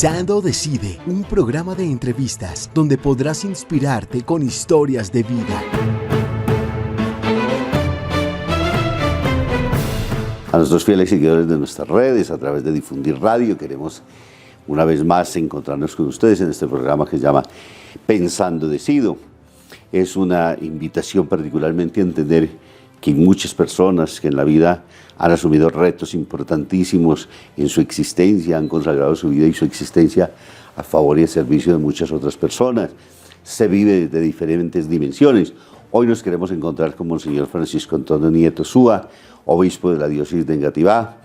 Pensando Decide, un programa de entrevistas donde podrás inspirarte con historias de vida. A nuestros fieles seguidores de nuestras redes, a través de Difundir Radio, queremos una vez más encontrarnos con ustedes en este programa que se llama Pensando Decido. Es una invitación particularmente a entender que hay muchas personas que en la vida han asumido retos importantísimos en su existencia, han consagrado su vida y su existencia a favor y al servicio de muchas otras personas. Se vive de diferentes dimensiones. Hoy nos queremos encontrar con Monseñor Francisco Antonio Nieto Súa, obispo de la diócesis de Engativá,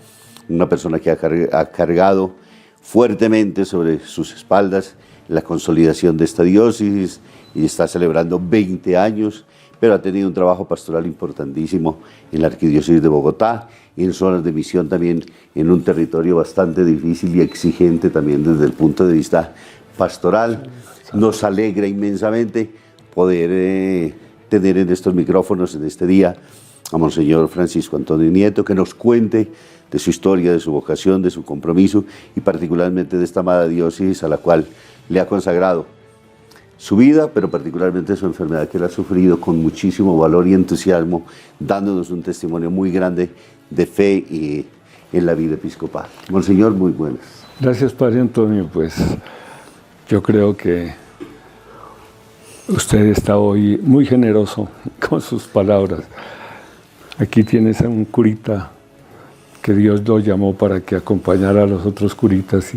una persona que ha cargado fuertemente sobre sus espaldas la consolidación de esta diócesis y está celebrando 20 años, pero ha tenido un trabajo pastoral importantísimo en la arquidiócesis de Bogotá y en zonas de misión también en un territorio bastante difícil y exigente también desde el punto de vista pastoral. Nos alegra inmensamente poder tener en estos micrófonos en este día a Monseñor Francisco Antonio Nieto, que nos cuente de su historia, de su vocación, de su compromiso y particularmente de esta amada diócesis a la cual le ha consagrado su vida, pero particularmente su enfermedad que él ha sufrido con muchísimo valor y entusiasmo, dándonos un testimonio muy grande de fe y en la vida episcopal. Monseñor, muy buenas. Gracias, Padre Antonio. Pues yo creo que usted está hoy muy generoso con sus palabras. Aquí tienes a un curita que Dios lo llamó para que acompañara a los otros curitas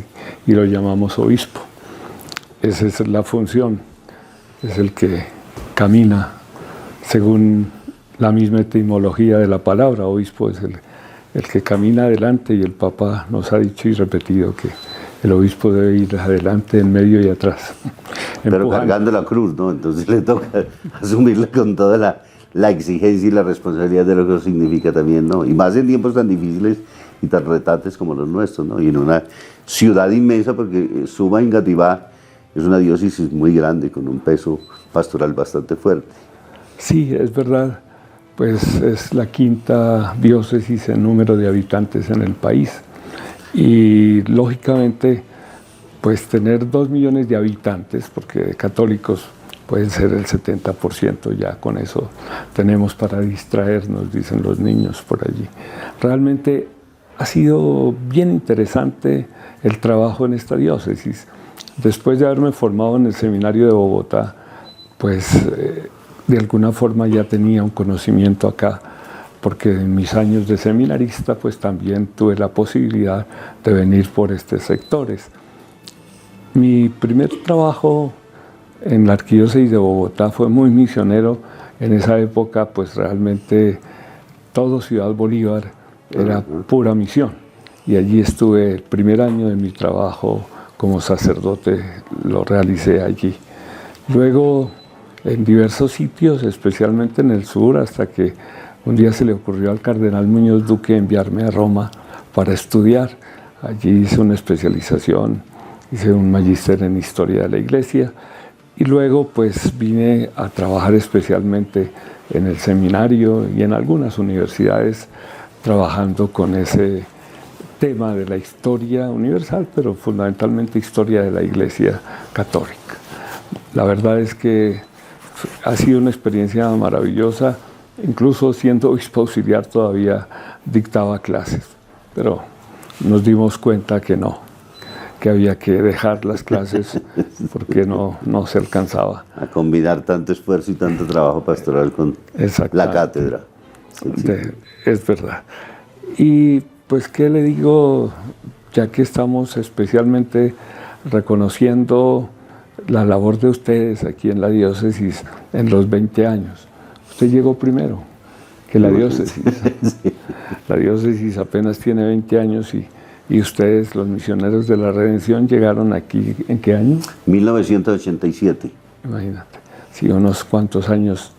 y lo llamamos obispo. Esa es la función, es el que camina según la misma etimología de la palabra. Obispo es el que camina adelante, y el Papa nos ha dicho y repetido que el obispo debe ir adelante, en medio y atrás. Pero cargando la cruz, ¿no? Entonces le toca asumirla con toda la exigencia y la responsabilidad de lo que eso significa también, ¿no? Y más en tiempos tan difíciles y tan retantes como los nuestros, ¿no? Y en una ciudad inmensa, porque Suba, Engativá, es una diócesis muy grande, con un peso pastoral bastante fuerte. Sí, es verdad, pues es la quinta diócesis en número de habitantes en el país. Y lógicamente, pues tener 2 millones de habitantes, porque católicos pueden ser el 70%, ya con eso tenemos para distraernos, dicen los niños por allí. Realmente ha sido bien interesante el trabajo en esta diócesis. Después de haberme formado en el seminario de Bogotá, pues de alguna forma ya tenía un conocimiento acá, porque en mis años de seminarista pues también tuve la posibilidad de venir por estos sectores. Mi primer trabajo en la arquidiócesis de Bogotá fue muy misionero. En esa época pues realmente todo Ciudad Bolívar era pura misión, y allí estuve el primer año de mi trabajo como sacerdote, lo realicé allí. Luego en diversos sitios, especialmente en el sur, hasta que un día se le ocurrió al cardenal Muñoz Duque enviarme a Roma para estudiar. Allí hice una especialización, hice un magíster en Historia de la Iglesia, y luego pues vine a trabajar especialmente en el seminario y en algunas universidades, trabajando con ese tema de la historia universal, pero fundamentalmente historia de la Iglesia Católica. La verdad es que ha sido una experiencia maravillosa. Incluso siendo obispo auxiliar todavía dictaba clases, pero nos dimos cuenta que no, que había que dejar las clases porque no se alcanzaba. A combinar tanto esfuerzo y tanto trabajo pastoral con la cátedra. Es verdad. Y pues, ¿qué le digo? Ya que estamos especialmente reconociendo la labor de ustedes aquí en la diócesis en los 20 años. Usted llegó primero que la diócesis. Sí. La diócesis apenas tiene 20 años y ustedes, los misioneros de la Redención, llegaron aquí, ¿en qué año? 1987. Imagínate, sí, unos cuantos años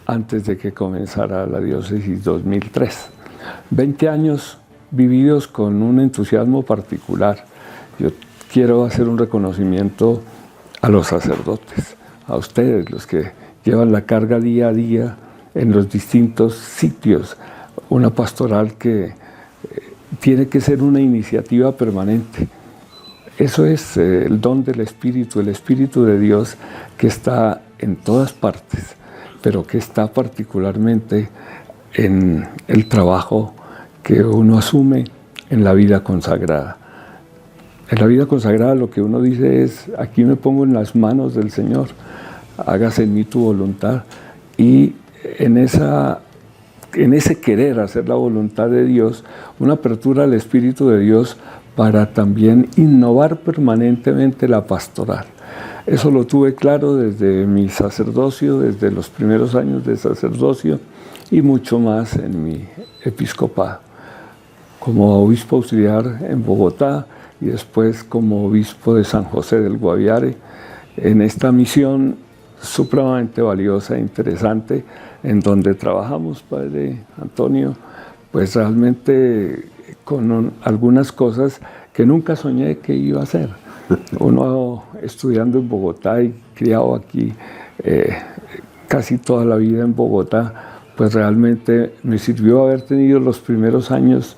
antes de que comenzara la diócesis, 2003. 20 años vividos con un entusiasmo particular. Yo quiero hacer un reconocimiento a los sacerdotes, a ustedes, los que llevan la carga día a día en los distintos sitios, una pastoral que tiene que ser una iniciativa permanente. eso es el don del Espíritu, el Espíritu de Dios que está en todas partes, pero que está particularmente en el trabajo que uno asume en la vida consagrada. En la vida consagrada lo que uno dice es, aquí me pongo en las manos del Señor, hágase en mí tu voluntad, y en ese querer hacer la voluntad de Dios, una apertura al Espíritu de Dios para también innovar permanentemente la pastoral. Eso lo tuve claro desde mi sacerdocio, desde los primeros años de sacerdocio y mucho más en mi episcopado. Como obispo auxiliar en Bogotá y después como obispo de San José del Guaviare, en esta misión supremamente valiosa e interesante en donde trabajamos, Padre Antonio, pues realmente con algunas cosas que nunca soñé que iba a hacer. Uno estudiando en Bogotá y criado aquí casi toda la vida en Bogotá, pues realmente me sirvió haber tenido los primeros años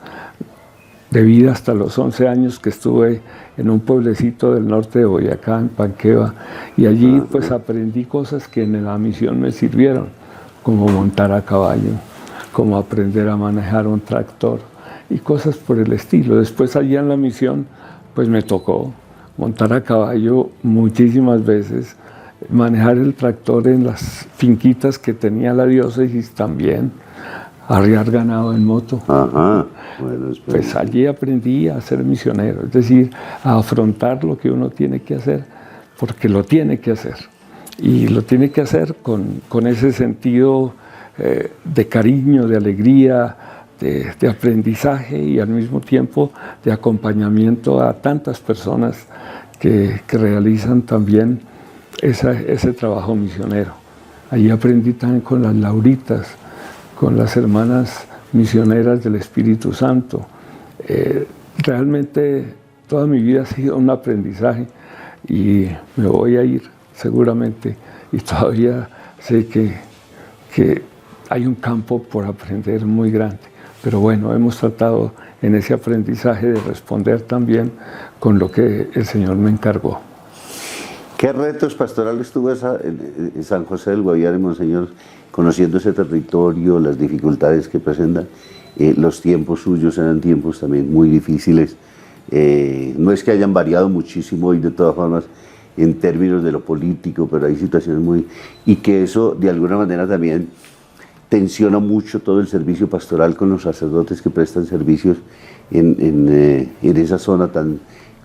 de vida hasta los 11 años que estuve en un pueblecito del norte de Boyacá, en Panqueva, y allí pues aprendí cosas que en la misión me sirvieron, como montar a caballo, como aprender a manejar un tractor y cosas por el estilo. Después allí en la misión pues me tocó montar a caballo muchísimas veces, manejar el tractor en las finquitas que tenía la diócesis también, arriar ganado en moto. Ajá. Bueno, pues allí aprendí a ser misionero, es decir, a afrontar lo que uno tiene que hacer, porque lo tiene que hacer. Y lo tiene que hacer con ese sentido de cariño, de alegría, de aprendizaje y al mismo tiempo de acompañamiento a tantas personas que realizan también ese trabajo misionero. Allí aprendí también con las Lauritas, con las hermanas misioneras del Espíritu Santo. Realmente toda mi vida ha sido un aprendizaje y me voy a ir seguramente y todavía sé que hay un campo por aprender muy grande. Pero bueno, hemos tratado en ese aprendizaje de responder también con lo que el Señor me encargó. ¿Qué retos pastorales tuvo en San José del Guaviare, Monseñor, conociendo ese territorio, las dificultades que presentan? Los tiempos suyos eran tiempos también muy difíciles. No es que hayan variado muchísimo hoy de todas formas en términos de lo político, pero hay situaciones muy... Y que eso de alguna manera también tensiona mucho todo el servicio pastoral con los sacerdotes que prestan servicios en esa zona tan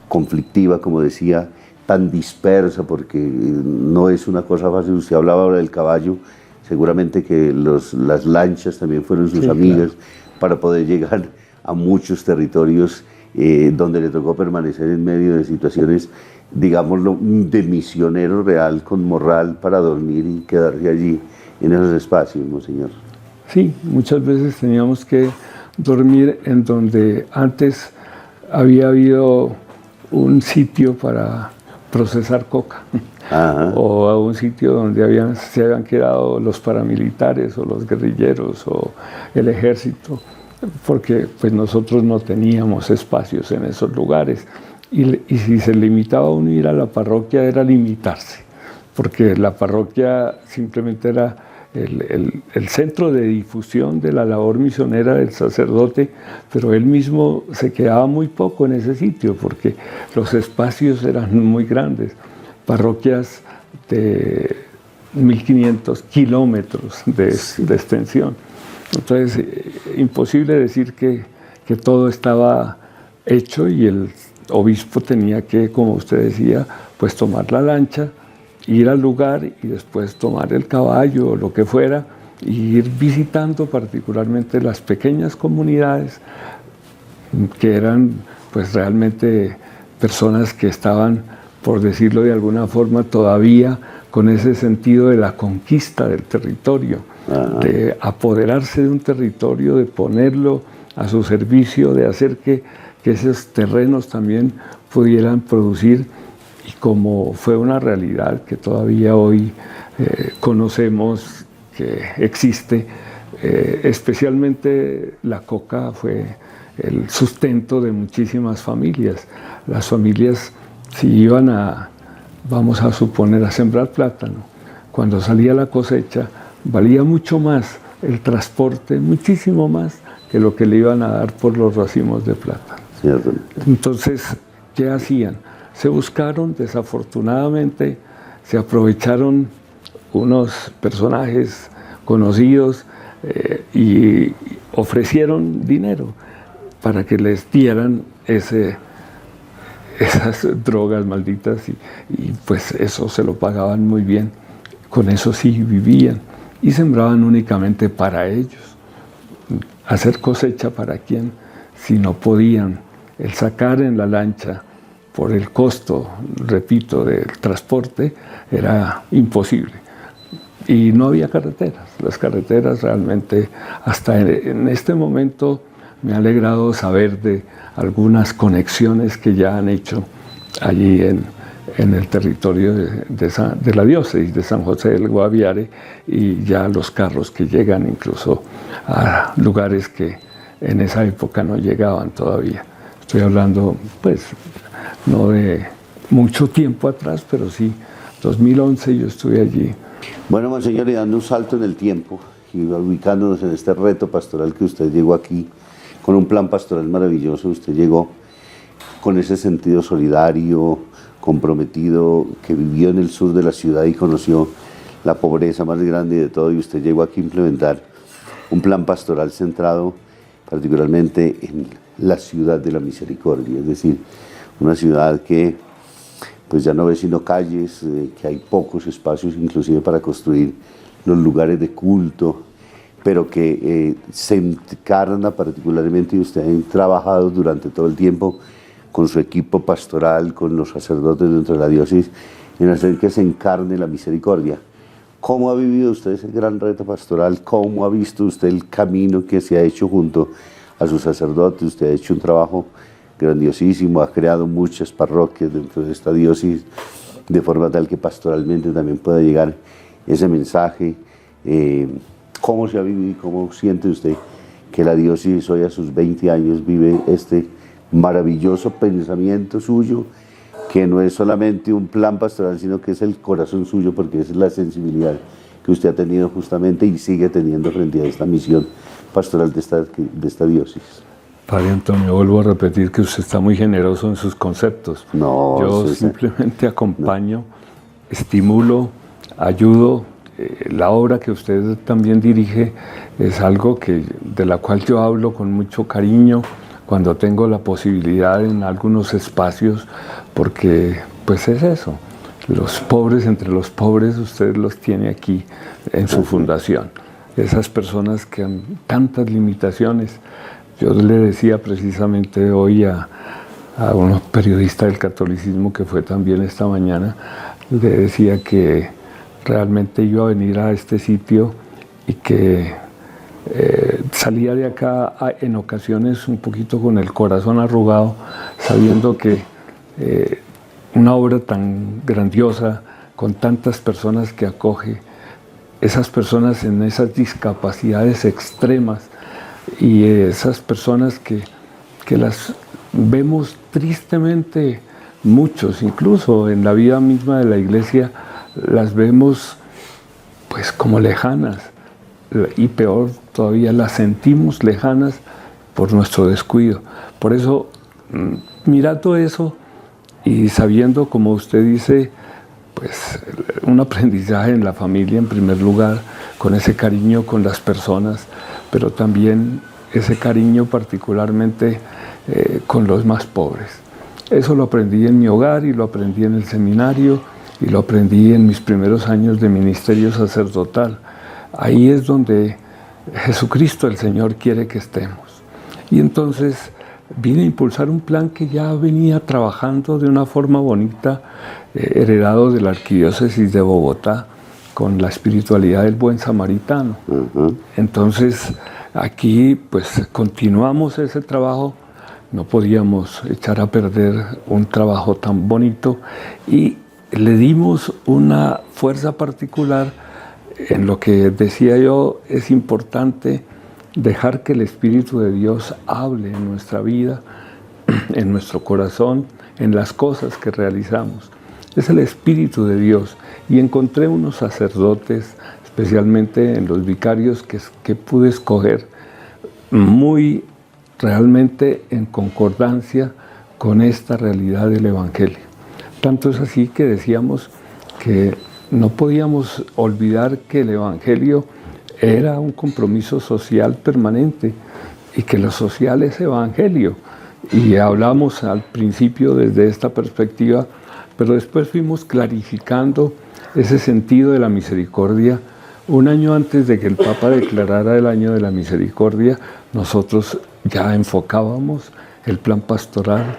conflictiva, como decía, tan dispersa, porque no es una cosa fácil. Usted hablaba ahora del caballo, seguramente que las lanchas también fueron sus amigas, claro, para poder llegar a muchos territorios donde le tocó permanecer en medio de situaciones, digámoslo, de misionero real, con morral para dormir y quedarse allí en esos espacios, Monseñor. Sí, muchas veces teníamos que dormir en donde antes había habido un sitio para procesar coca. Ajá. O a un sitio donde se habían quedado los paramilitares o los guerrilleros o el ejército, porque pues nosotros no teníamos espacios en esos lugares y si se limitaba a uno ir a la parroquia era limitarse, porque la parroquia simplemente era el centro de difusión de la labor misionera del sacerdote, pero él mismo se quedaba muy poco en ese sitio porque los espacios eran muy grandes, parroquias de 1.500 kilómetros de extensión. Entonces, imposible decir que todo estaba hecho y el obispo tenía que, como usted decía, pues tomar la lancha, ir al lugar y después tomar el caballo o lo que fuera y ir visitando particularmente las pequeñas comunidades que eran pues realmente personas que estaban, por decirlo de alguna forma, todavía con ese sentido de la conquista del territorio, de apoderarse de un territorio, de ponerlo a su servicio, de hacer que esos terrenos también pudieran producir. Y como fue una realidad que todavía hoy conocemos que existe, especialmente la coca fue el sustento de muchísimas familias. Las familias si iban vamos a suponer, a sembrar plátano, cuando salía la cosecha, valía mucho más el transporte, muchísimo más que lo que le iban a dar por los racimos de plátano. Cierto. Entonces, ¿qué hacían? Se buscaron, desafortunadamente, se aprovecharon unos personajes conocidos y ofrecieron dinero para que les dieran esas drogas malditas y pues eso se lo pagaban muy bien. Con eso sí vivían y sembraban únicamente para ellos. Hacer cosecha para quién, si no podían. El sacar en la lancha por el costo, repito, del transporte era imposible. Y no había carreteras. Las carreteras realmente, hasta en este momento, me ha alegrado saber de algunas conexiones que ya han hecho allí en el territorio de la diócesis de San José del Guaviare, y ya los carros que llegan incluso a lugares que en esa época no llegaban todavía. Estoy hablando, pues, no de mucho tiempo atrás, pero sí, 2011 yo estuve allí. Bueno, Monseñor, y dando un salto en el tiempo y ubicándonos en este reto pastoral que usted llegó aquí, con un plan pastoral maravilloso, usted llegó con ese sentido solidario, comprometido, que vivió en el sur de la ciudad y conoció la pobreza más grande de todo, y usted llegó aquí a implementar un plan pastoral centrado particularmente en la ciudad de la misericordia, es decir, una ciudad que pues ya no ve sino calles, que hay pocos espacios inclusive para construir los lugares de culto, pero que se encarna particularmente, y usted ha trabajado durante todo el tiempo con su equipo pastoral, con los sacerdotes dentro de la diócesis, en hacer que se encarne la misericordia. ¿Cómo ha vivido usted ese gran reto pastoral? ¿Cómo ha visto usted el camino que se ha hecho junto a sus sacerdotes? Usted ha hecho un trabajo grandiosísimo, ha creado muchas parroquias dentro de esta diócesis, de forma tal que pastoralmente también pueda llegar ese mensaje. ¿Cómo se ha vivido y cómo siente usted que la diócesis hoy a sus 20 años vive este maravilloso pensamiento suyo, que no es solamente un plan pastoral, sino que es el corazón suyo, porque esa es la sensibilidad que usted ha tenido justamente y sigue teniendo frente a esta misión pastoral de esta diócesis? Padre Antonio, vuelvo a repetir que usted está muy generoso en sus conceptos. No, yo simplemente acompaño, estimulo, ayudo. La obra que usted también dirige es algo de la cual yo hablo con mucho cariño cuando tengo la posibilidad en algunos espacios, porque pues es eso, los pobres entre los pobres usted los tiene aquí en su fundación, esas personas que han tantas limitaciones. Yo le decía precisamente hoy a un periodista del catolicismo que fue también esta mañana, le decía que realmente iba a venir a este sitio y que salía de acá en ocasiones un poquito con el corazón arrugado, sabiendo que una obra tan grandiosa, con tantas personas que acoge, esas personas en esas discapacidades extremas y esas personas que las vemos tristemente muchos, incluso en la vida misma de la iglesia, las vemos pues como lejanas, y peor todavía las sentimos lejanas por nuestro descuido. Por eso, mirando eso y sabiendo, como usted dice, pues un aprendizaje en la familia en primer lugar, con ese cariño con las personas, pero también ese cariño particularmente con los más pobres. Eso lo aprendí en mi hogar y lo aprendí en el seminario y lo aprendí en mis primeros años de ministerio sacerdotal. Ahí es donde Jesucristo, el Señor, quiere que estemos. Y entonces vine a impulsar un plan que ya venía trabajando de una forma bonita, heredado de la Arquidiócesis de Bogotá, con la espiritualidad del buen samaritano. Entonces, aquí pues continuamos ese trabajo, no podíamos echar a perder un trabajo tan bonito y le dimos una fuerza particular en lo que decía yo, es importante dejar que el Espíritu de Dios hable en nuestra vida, en nuestro corazón, en las cosas que realizamos. Es el Espíritu de Dios. Y encontré unos sacerdotes, especialmente en los vicarios que pude escoger, muy realmente en concordancia con esta realidad del Evangelio. Tanto es así que decíamos que no podíamos olvidar que el Evangelio era un compromiso social permanente y que lo social es Evangelio. Y hablamos al principio desde esta perspectiva, pero después fuimos clarificando ese sentido de la misericordia. Un año antes de que el Papa declarara el año de la misericordia, nosotros ya enfocábamos el plan pastoral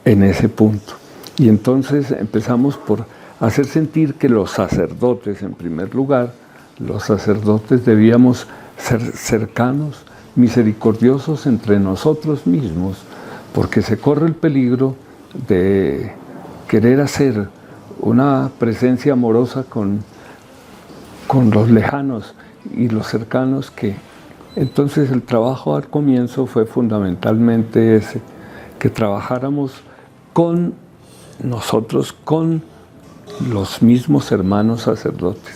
en ese punto. Y entonces empezamos por hacer sentir que los sacerdotes, en primer lugar, los sacerdotes debíamos ser cercanos, misericordiosos entre nosotros mismos, porque se corre el peligro de querer hacer una presencia amorosa con los lejanos y los cercanos, que entonces el trabajo al comienzo fue fundamentalmente ese, que trabajáramos con nosotros, con los mismos hermanos sacerdotes.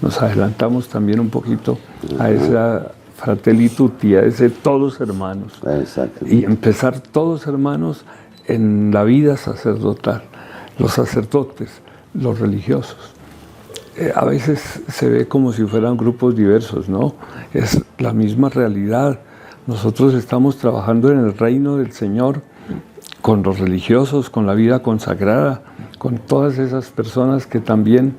Nos adelantamos también un poquito a esa Fratelli Tutti, a ese todos hermanos. Exacto. Y empezar todos hermanos en la vida sacerdotal, los sacerdotes, los religiosos. A veces se ve como si fueran grupos diversos, ¿no? Es la misma realidad. Nosotros estamos trabajando en el reino del Señor con los religiosos, con la vida consagrada, con todas esas personas que también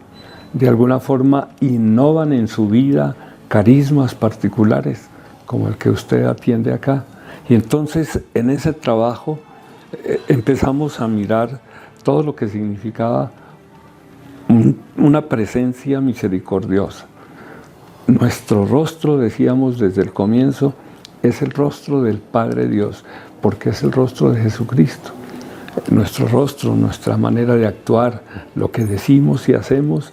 de alguna forma innovan en su vida carismas particulares, como el que usted atiende acá. Y entonces en ese trabajo empezamos a mirar todo lo que significaba una presencia misericordiosa. Nuestro rostro, decíamos desde el comienzo, es el rostro del Padre Dios, porque es el rostro de Jesucristo. Nuestro rostro, nuestra manera de actuar, lo que decimos y hacemos,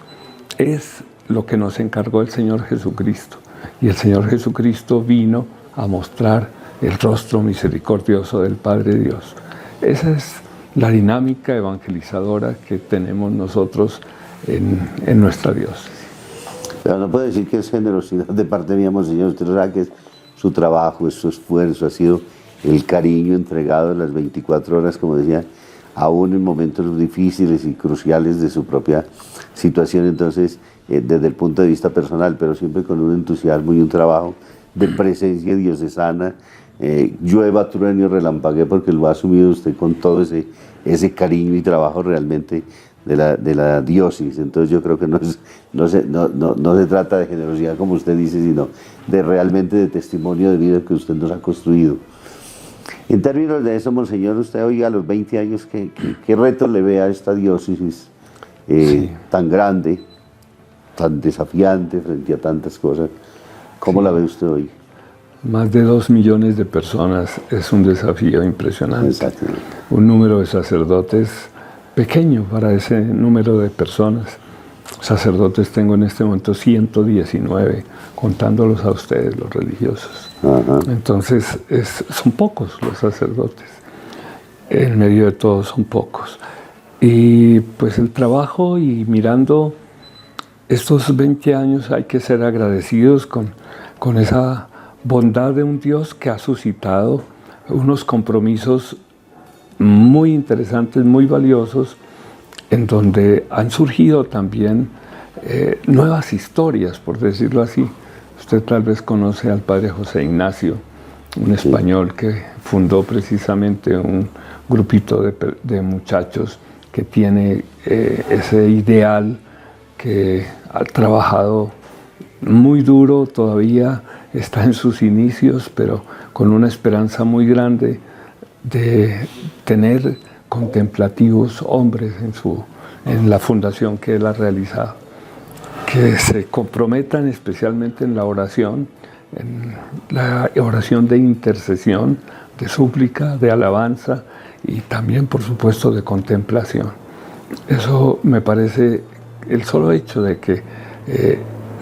es lo que nos encargó el Señor Jesucristo. Y el Señor Jesucristo vino a mostrar el rostro misericordioso del Padre Dios. Esa es la dinámica evangelizadora que tenemos nosotros en nuestra diócesis. Pero no puedo decir que es generosidad de parte mía, Monseñor. Usted sabe que es su trabajo, es su esfuerzo, ha sido el cariño entregado en las 24 horas, como decía, aún en momentos difíciles y cruciales de su propia situación. Entonces, desde el punto de vista personal, pero siempre con un entusiasmo y un trabajo de presencia diocesana, llueva, truene y relampaguee, porque lo ha asumido usted con todo ese cariño y trabajo realmente de la diócesis. Entonces yo creo que no se trata de generosidad, como usted dice, sino de realmente de testimonio de vida que usted nos ha construido. En términos de eso, Monseñor, usted hoy a los 20 años, ¿qué reto le ve a esta diócesis tan grande, tan desafiante frente a tantas cosas? ¿Cómo la ve usted hoy? Más de 2 millones de personas es un desafío impresionante. Exactamente. Un número de sacerdotes pequeño para ese número de personas. Sacerdotes tengo en este momento 119, contándolos a ustedes, los religiosos. Ajá. Entonces son pocos los sacerdotes. En medio de todos son pocos. Y pues el trabajo, y mirando estos 20 años, hay que ser agradecidos con esa bondad de un Dios que ha suscitado unos compromisos muy interesantes, muy valiosos, en donde han surgido también nuevas historias, por decirlo así. Usted tal vez conoce al padre José Ignacio, un español que fundó precisamente un grupito de muchachos que tiene ese ideal, que ha trabajado muy duro, todavía está en sus inicios, pero con una esperanza muy grande de tener contemplativos hombres en la fundación que él ha realizado, que se comprometan especialmente en la oración de intercesión, de súplica, de alabanza y también, por supuesto, de contemplación. Eso me parece, el solo hecho de que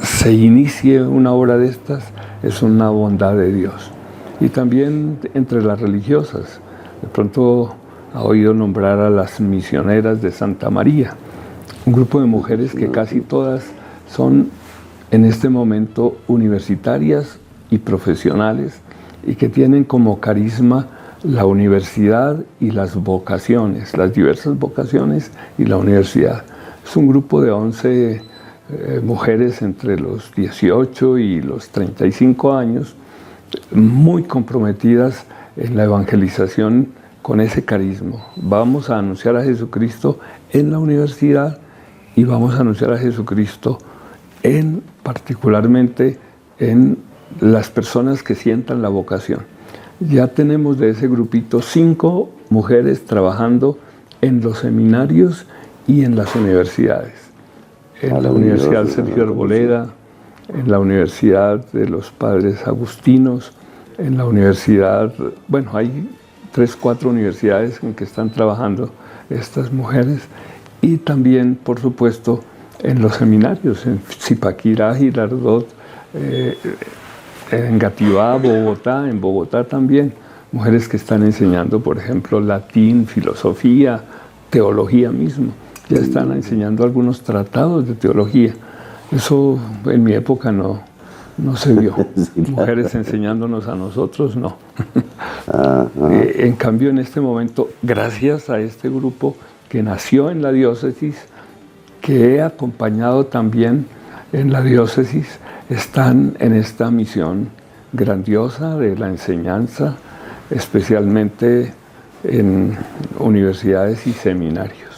se inicie una obra de estas es una bondad de Dios. Y también entre las religiosas, De pronto ha oído nombrar a las misioneras de Santa María, un grupo de mujeres que casi todas son en este momento universitarias y profesionales y que tienen como carisma la universidad y las vocaciones, las diversas vocaciones y la universidad. Es un grupo de 11 mujeres entre los 18 y los 35 años, muy comprometidas en la evangelización con ese carisma. Vamos a anunciar a Jesucristo en la universidad y vamos a anunciar a Jesucristo particularmente en las personas que sientan la vocación. Ya tenemos de ese grupito 5 mujeres trabajando en los seminarios y en las universidades. En la Universidad Sergio Arboleda, en la Universidad de los Padres Agustinos, en la universidad, bueno, hay 3, 4 universidades en que están trabajando estas mujeres y también, por supuesto, en los seminarios, en Zipaquirá, Girardot, en Gativá, Bogotá, en Bogotá también, mujeres que están enseñando, por ejemplo, latín, filosofía, teología mismo. Ya están enseñando algunos tratados de teología. Eso en mi época no se vio. Mujeres enseñándonos a nosotros, no. En cambio, en este momento, gracias a este grupo que nació en la diócesis, que he acompañado también en la diócesis, están en esta misión grandiosa de la enseñanza, especialmente en universidades y seminarios.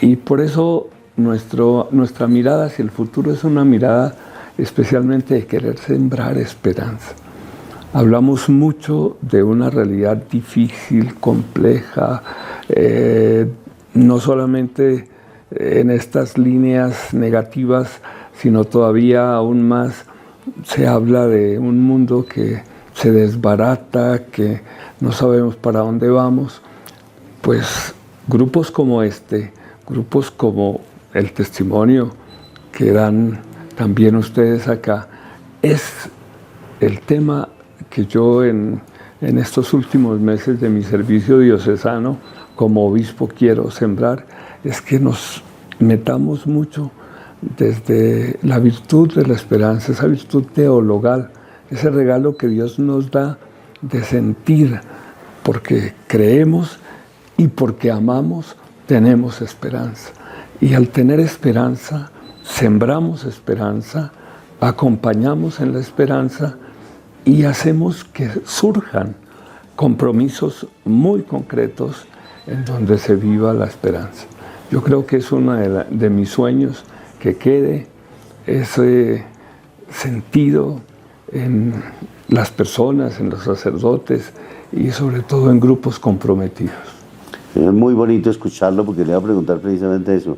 Y por eso nuestra mirada hacia el futuro es una mirada especialmente de querer sembrar esperanza. Hablamos mucho de una realidad difícil, compleja, no solamente en estas líneas negativas, sino todavía aún más se habla de un mundo que se desbarata, que no sabemos para dónde vamos. Pues grupos como este, grupos como el testimonio que dan también ustedes acá, es el tema que yo en estos últimos meses de mi servicio diocesano como obispo quiero sembrar, es que nos metamos mucho desde la virtud de la esperanza, esa virtud teologal, ese regalo que Dios nos da de sentir, porque creemos y porque amamos, tenemos esperanza. Y al tener esperanza, sembramos esperanza, acompañamos en la esperanza y hacemos que surjan compromisos muy concretos en donde se viva la esperanza. Yo creo que es uno de mis sueños, que quede ese sentido en las personas, en los sacerdotes y sobre todo en grupos comprometidos. Es muy bonito escucharlo porque le voy a preguntar precisamente eso.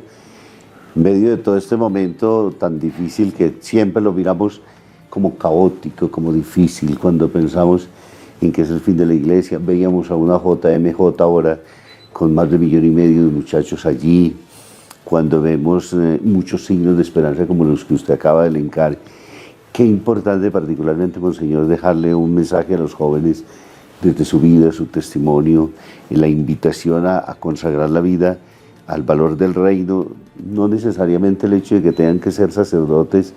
En medio de todo este momento tan difícil que siempre lo miramos como caótico, como difícil, cuando pensamos en que es el fin de la iglesia, veíamos a una JMJ ahora con más de 1,5 millones de muchachos allí, cuando vemos muchos signos de esperanza como los que usted acaba de elencar. Qué importante particularmente, Monseñor, dejarle un mensaje a los jóvenes desde su vida, su testimonio, en la invitación a consagrar la vida al valor del reino, no necesariamente el hecho de que tengan que ser sacerdotes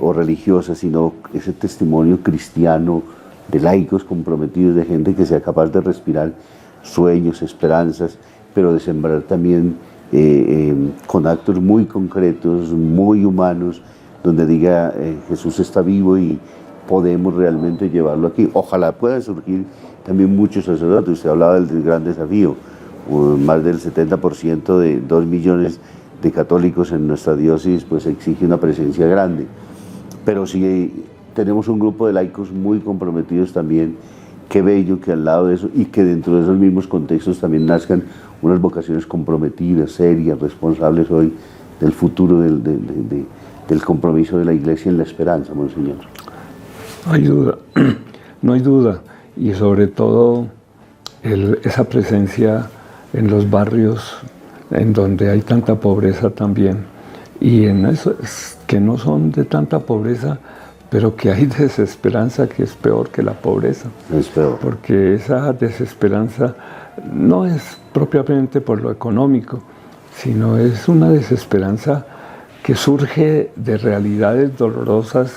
o religiosas, sino ese testimonio cristiano de laicos comprometidos, de gente que sea capaz de respirar sueños, esperanzas, pero de sembrar también con actos muy concretos, muy humanos, donde diga Jesús está vivo y podemos realmente llevarlo aquí. Ojalá puedan surgir también muchos sacerdotes. Usted hablaba del gran desafío, más del 70% de 2 millones de católicos en nuestra diócesis, pues exige una presencia grande. Pero si tenemos un grupo de laicos muy comprometidos también, qué bello que al lado de eso, y que dentro de esos mismos contextos también nazcan unas vocaciones comprometidas, serias, responsables hoy del futuro del compromiso de la Iglesia en la esperanza, Monseñor. No hay duda, no hay duda. Y sobre todo esa presencia en los barrios en donde hay tanta pobreza también. Y en esos que no son de tanta pobreza, pero que hay desesperanza que es peor que la pobreza. Es peor. Porque esa desesperanza no es propiamente por lo económico, sino es una desesperanza que surge de realidades dolorosas,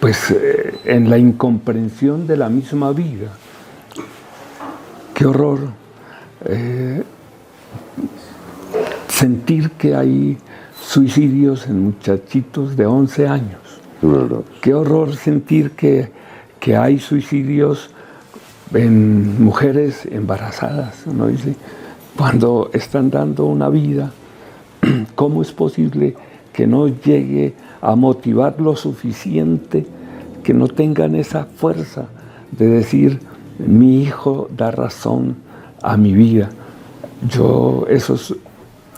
pues en la incomprensión de la misma vida. Qué horror sentir que hay suicidios en muchachitos de 11 años. Qué horror sentir que hay suicidios en mujeres embarazadas. Uno dice, cuando están dando una vida, ¿cómo es posible que no llegue a motivar lo suficiente, que no tengan esa fuerza de decir, mi hijo da razón a mi vida? Esas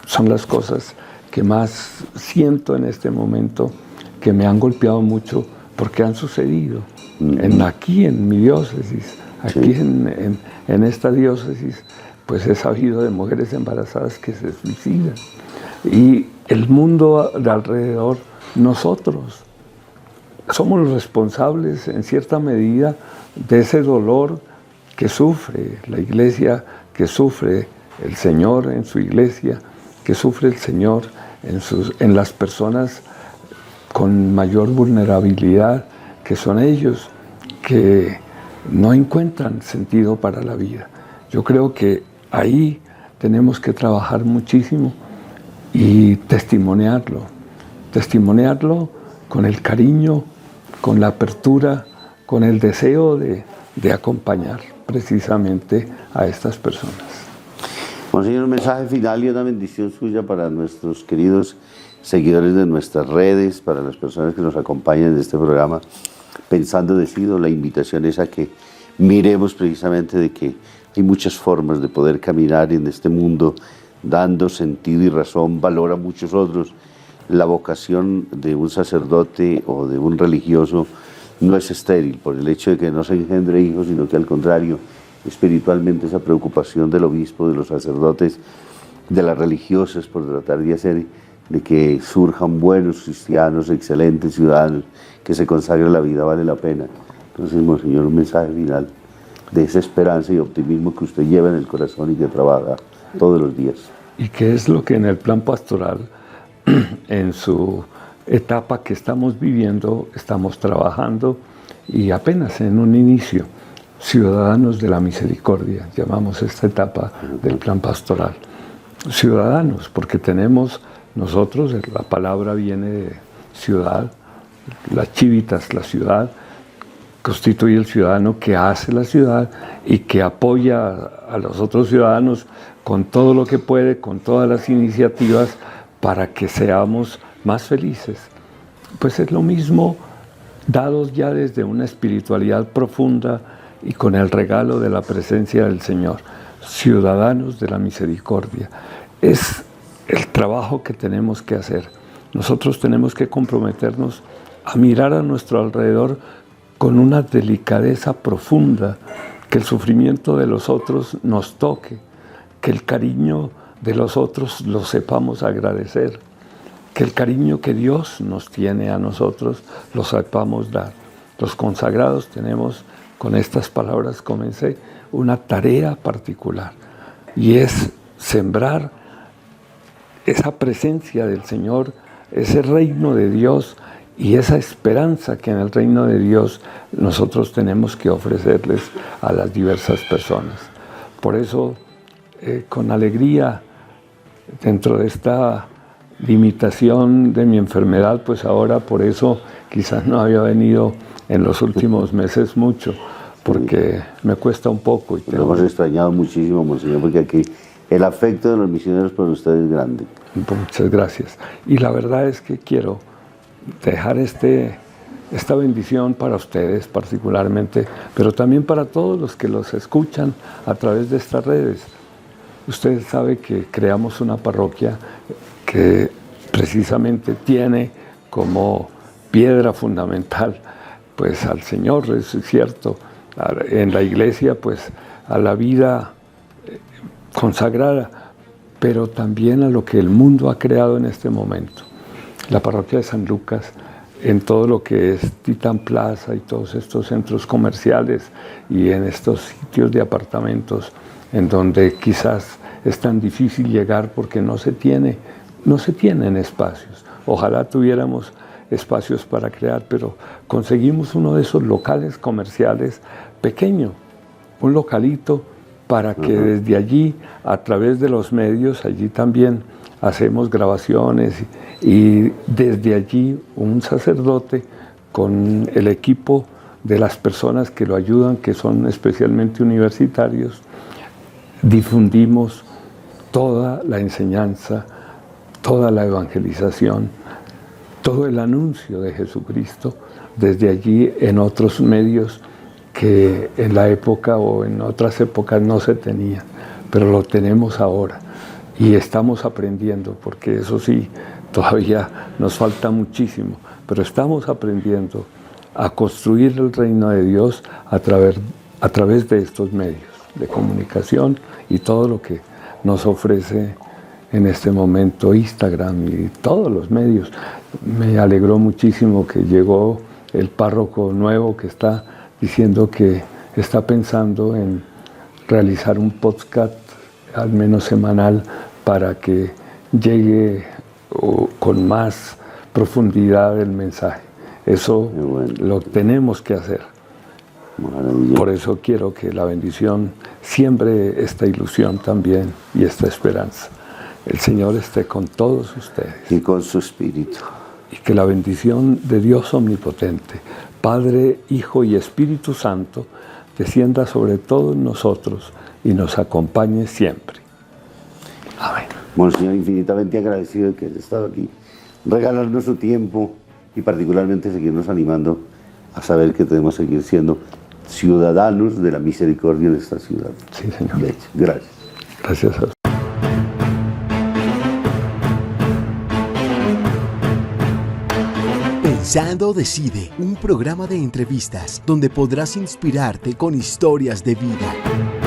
son las cosas que más siento en este momento, que me han golpeado mucho porque han sucedido aquí en mi diócesis, aquí en esta diócesis, pues he sabido de mujeres embarazadas que se suicidan. Y el mundo de alrededor, nosotros somos los responsables en cierta medida de ese dolor que sufre la iglesia, que sufre el Señor en su iglesia, que sufre el Señor en las personas con mayor vulnerabilidad, que son ellos, que no encuentran sentido para la vida. Yo creo que ahí tenemos que trabajar muchísimo y testimoniarlo con el cariño, con la apertura, con el deseo de acompañar precisamente a estas personas. Monseñor, un mensaje final y una bendición suya para nuestros queridos seguidores de nuestras redes, para las personas que nos acompañan en este programa, Pensando Decido. La invitación es a que miremos precisamente de que hay muchas formas de poder caminar en este mundo, dando sentido y razón, valor a muchos otros. La vocación de un sacerdote o de un religioso no es estéril por el hecho de que no se engendre hijos, sino que al contrario, espiritualmente esa preocupación del obispo, de los sacerdotes, de las religiosas por tratar de hacer de que surjan buenos cristianos, excelentes ciudadanos, que se consagre la vida, vale la pena. Entonces, Monseñor, un mensaje final de esa esperanza y optimismo que usted lleva en el corazón y que trabaja todos los días. Y que es lo que en el plan pastoral, en su etapa que estamos viviendo, estamos trabajando, y apenas en un inicio, ciudadanos de la misericordia, llamamos esta etapa del plan pastoral. Ciudadanos, porque tenemos nosotros, la palabra viene de ciudad, las chivitas, la ciudad, constituye el ciudadano que hace la ciudad y que apoya a los otros ciudadanos con todo lo que puede, con todas las iniciativas para que seamos más felices. Pues es lo mismo dados ya desde una espiritualidad profunda y con el regalo de la presencia del Señor, ciudadanos de la misericordia. Es el trabajo que tenemos que hacer. Nosotros tenemos que comprometernos a mirar a nuestro alrededor con una delicadeza profunda, que el sufrimiento de los otros nos toque, que el cariño de los otros lo sepamos agradecer, que el cariño que Dios nos tiene a nosotros lo sepamos dar. Los consagrados tenemos, con estas palabras comencé, una tarea particular, y es sembrar esa presencia del Señor, ese reino de Dios y esa esperanza que en el reino de Dios nosotros tenemos que ofrecerles a las diversas personas. Por eso, con alegría, dentro de esta limitación de mi enfermedad, pues ahora por eso quizás no había venido en los últimos meses mucho, porque me cuesta un poco. Y lo hemos extrañado muchísimo, Monseñor, porque aquí el afecto de los misioneros por ustedes es grande. Muchas gracias. Y la verdad es que quiero dejar esta bendición para ustedes particularmente, pero también para todos los que los escuchan a través de estas redes. Usted sabe que creamos una parroquia que precisamente tiene como piedra fundamental pues al Señor, es cierto, en la iglesia pues a la vida consagrada, pero también a lo que el mundo ha creado en este momento. La parroquia de San Lucas en todo lo que es Titán Plaza y todos estos centros comerciales y en estos sitios de apartamentos en donde quizás es tan difícil llegar porque no se tienen espacios. Ojalá tuviéramos espacios para crear, pero conseguimos uno de esos locales comerciales pequeño, un localito para que desde allí, a través de los medios, allí también hacemos grabaciones y desde allí un sacerdote con el equipo de las personas que lo ayudan, que son especialmente universitarios, difundimos toda la enseñanza, toda la evangelización, todo el anuncio de Jesucristo desde allí en otros medios que en la época o en otras épocas no se tenían, pero lo tenemos ahora y estamos aprendiendo, porque eso sí, todavía nos falta muchísimo, pero estamos aprendiendo a construir el reino de Dios a través de estos medios de comunicación y todo lo que nos ofrece en este momento Instagram y todos los medios. Me alegró muchísimo que llegó el párroco nuevo que está diciendo que está pensando en realizar un podcast al menos semanal para que llegue con más profundidad el mensaje. Eso lo tenemos que hacer. Maravilloso. Por eso quiero que la bendición siembre esta ilusión también y esta esperanza. El Señor esté con todos ustedes. Y con su espíritu. Y que la bendición de Dios Omnipotente, Padre, Hijo y Espíritu Santo, descienda sobre todos nosotros y nos acompañe siempre. Amén. Monseñor, infinitamente agradecido de que haya estado aquí, regalarnos su tiempo y particularmente seguirnos animando a saber que debemos seguir siendo ciudadanos de la misericordia en esta ciudad. Sí, Señor. Gracias. Gracias a usted. Pensando Decide, un programa de entrevistas donde podrás inspirarte con historias de vida.